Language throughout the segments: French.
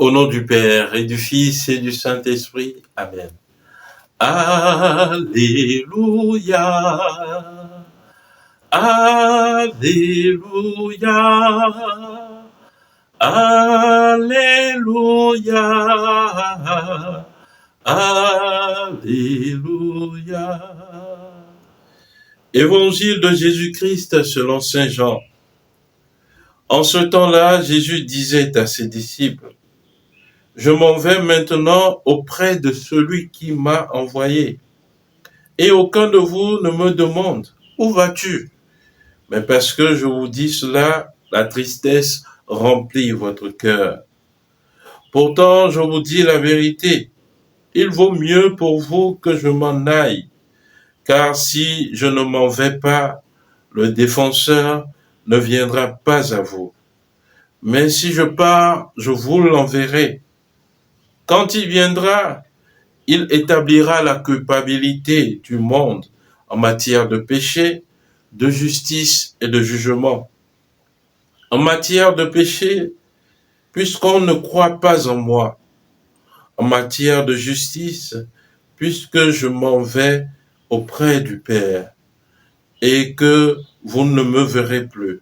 Au nom du Père et du Fils et du Saint-Esprit. Amen. Alléluia. Alléluia. Alléluia. Alléluia. Évangile de Jésus-Christ selon saint Jean. En ce temps-là, Jésus disait à ses disciples, « Je m'en vais maintenant auprès de celui qui m'a envoyé. Et aucun de vous ne me demande, où vas-tu? Mais parce que je vous dis cela, la tristesse remplit votre cœur. Pourtant, je vous dis la vérité, il vaut mieux pour vous que je m'en aille, car si je ne m'en vais pas, le défenseur ne viendra pas à vous. Mais si je pars, je vous l'enverrai. Quand il viendra, il établira la culpabilité du monde en matière de péché, de justice et de jugement. En matière de péché, puisqu'on ne croit pas en moi. En matière de justice, puisque je m'en vais auprès du Père et que vous ne me verrez plus.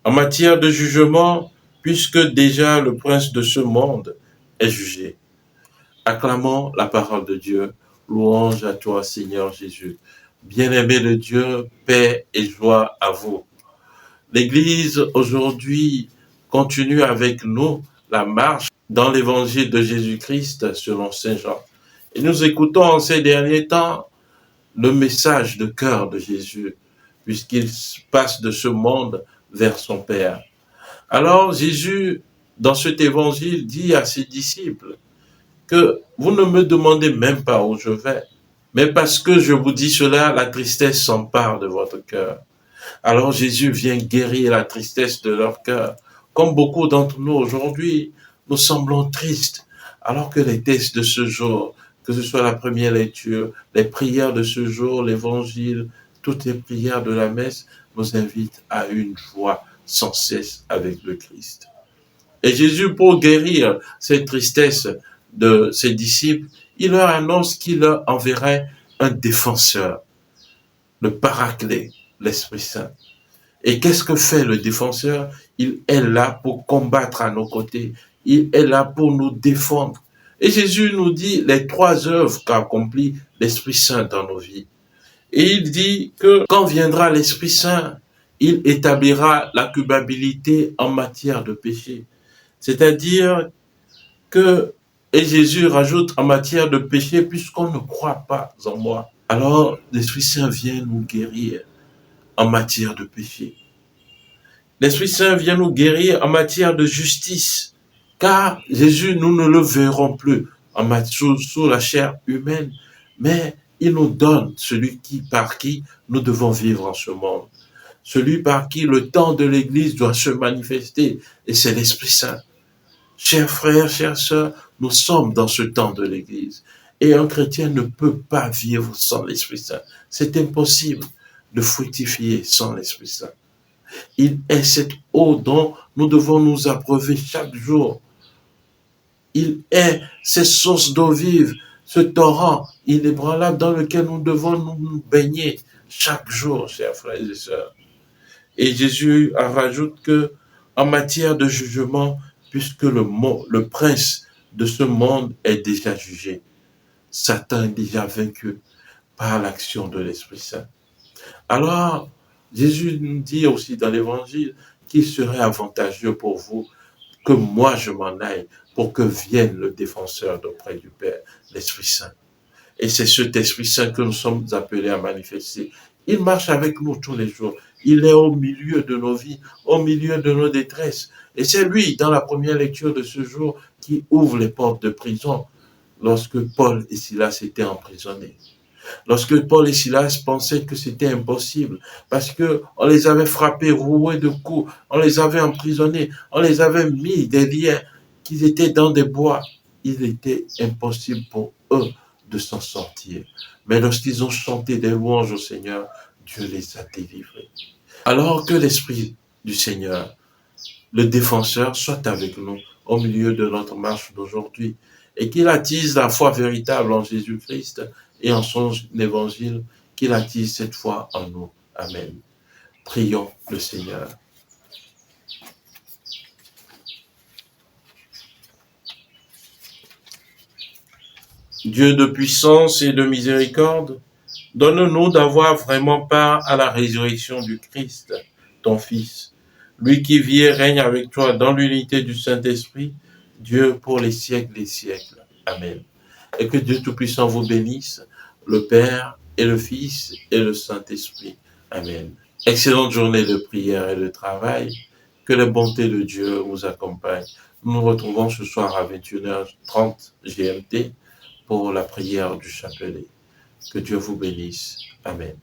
En matière de jugement, puisque déjà le prince de ce monde est jugé. Acclamons la parole de Dieu. Louange à toi, Seigneur Jésus. Bien-aimé de Dieu, paix et joie à vous. L'Église, aujourd'hui, continue avec nous la marche dans l'évangile de Jésus-Christ selon saint Jean. Et nous écoutons en ces derniers temps le message de cœur de Jésus, puisqu'il passe de ce monde vers son Père. Alors Jésus, dans cet évangile, dit à ses disciples que vous ne me demandez même pas où je vais, mais parce que je vous dis cela, la tristesse s'empare de votre cœur. Alors Jésus vient guérir la tristesse de leur cœur. Comme beaucoup d'entre nous aujourd'hui, nous semblons tristes, alors que les textes de ce jour, que ce soit la première lecture, les prières de ce jour, l'évangile, toutes les prières de la messe, nous invitent à une joie sans cesse avec le Christ. Et Jésus, pour guérir cette tristesse de ses disciples, il leur annonce qu'il leur enverrait un défenseur, le Paraclet, l'Esprit Saint. Et qu'est-ce que fait le défenseur? Il est là pour combattre à nos côtés. Il est là pour nous défendre. Et Jésus nous dit les 3 œuvres qu'accomplit l'Esprit Saint dans nos vies. Et il dit que quand viendra l'Esprit Saint, il établira la culpabilité en matière de péché. C'est-à-dire que, et Jésus rajoute en matière de péché, puisqu'on ne croit pas en moi. Alors l'Esprit Saint vient nous guérir en matière de péché. L'Esprit Saint vient nous guérir en matière de justice, car Jésus, nous ne le verrons plus sous la chair humaine, mais il nous donne celui par qui nous devons vivre en ce monde, celui par qui le temps de l'Église doit se manifester, et c'est l'Esprit Saint. Chers frères, chères sœurs, nous sommes dans ce temps de l'Église, et un chrétien ne peut pas vivre sans l'Esprit Saint. C'est impossible de fructifier sans l'Esprit Saint. Il est cette eau dont nous devons nous abreuver chaque jour. Il est cette source d'eau vive, ce torrent inébranlable dans lequel nous devons nous baigner chaque jour, chers frères et sœurs. Et Jésus rajoute que, en matière de jugement, puisque le prince de ce monde est déjà jugé, Satan est déjà vaincu par l'action de l'Esprit Saint. Alors, Jésus nous dit aussi dans l'Évangile qu'il serait avantageux pour vous que moi je m'en aille pour que vienne le défenseur d'auprès du Père, l'Esprit Saint. Et c'est cet Esprit Saint que nous sommes appelés à manifester. Il marche avec nous tous les jours. Il est au milieu de nos vies, au milieu de nos détresses. Et c'est lui, dans la première lecture de ce jour, qui ouvre les portes de prison lorsque Paul et Silas étaient emprisonnés. Lorsque Paul et Silas pensaient que c'était impossible, parce que on les avait frappés, roués de coups, on les avait emprisonnés, on les avait mis des liens, qu'ils étaient dans des bois. Il était impossible pour eux de s'en sortir. Mais lorsqu'ils ont chanté des louanges au Seigneur, Dieu les a délivrés. Alors que l'Esprit du Seigneur, le défenseur, soit avec nous au milieu de notre marche d'aujourd'hui et qu'il attise la foi véritable en Jésus-Christ et en son évangile, qu'il attise cette foi en nous. Amen. Prions le Seigneur. Dieu de puissance et de miséricorde, donne-nous d'avoir vraiment part à la résurrection du Christ, ton Fils, lui qui vit et règne avec toi dans l'unité du Saint-Esprit, Dieu pour les siècles des siècles. Amen. Et que Dieu Tout-Puissant vous bénisse, le Père et le Fils et le Saint-Esprit. Amen. Excellente journée de prière et de travail. Que la bonté de Dieu vous accompagne. Nous nous retrouvons ce soir à 21h30 GMT pour la prière du chapelet. Que Dieu vous bénisse. Amen.